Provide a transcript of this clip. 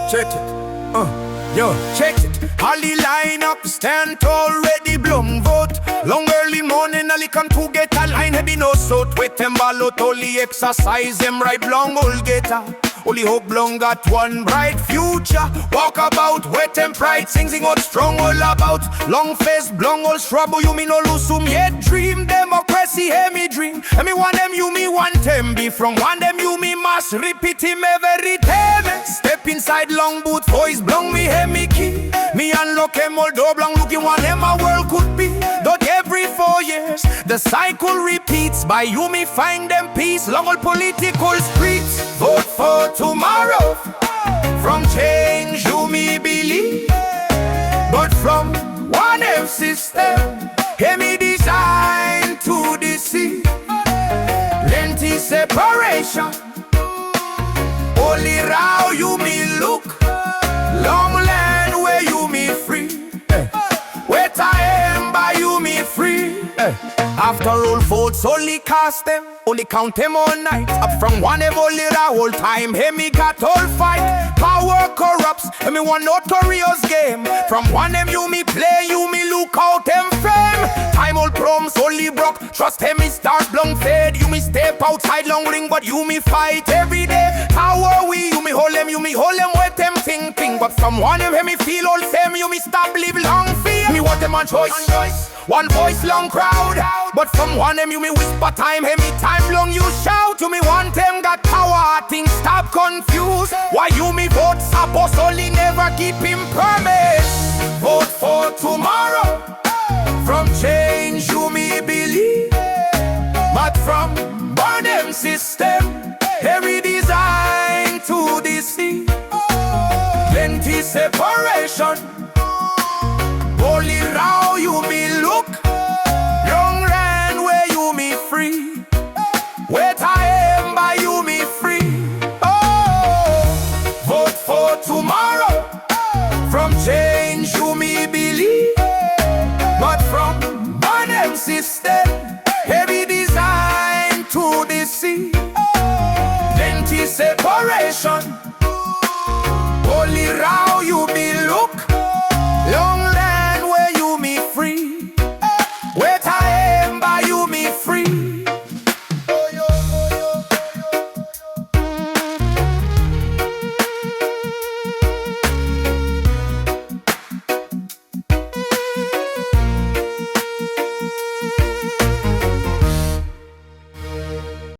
Check it. Yo, check it. Holly line up, stand tall, ready, blum vote. Long early morning, Ali come to get a line, heavy no sort. Wait them ballot, only exercise them right, long all get up. Only hope long got one bright future. Walk about, wet and pride, sing out strong all about. Long face, blong all shrub, you me no lose yet dream. Democracy, hear me dream. And me want them, you me want them. Be from one them, you me must repeat him every time. Step inside long boot, voice blong me, hear me key. Me unlock him all door blong, looking what them a world could be. Not every 4 years, the cycle repeats. By you me find them peace, long all political streets. Vote for tomorrow. From change you me believe, but from one F system, hear me design to deceive. Plenty separation. Oli Rao, Yumi Luk. Long land where you me free. Where I am by you me free. After all votes only cast them, only count them all night. Up from one them only the whole time. Hey me got all fight. Power corrupts, and me one notorious game. From one them you me play, you me look out them fame. Time all proms only broke. Trust him me start blong fade. You me step outside long ring, but you me fight every day. Power we, you me hold them with them thinking. But from one them me feel all same, you me stop live long fear. Me want them on choice. One voice long crowd. But from one them you me whisper time, hey me time long you shout. To me one them got power, things stop confused. Why you me vote suppose only never keep him promise. Vote for tomorrow. From change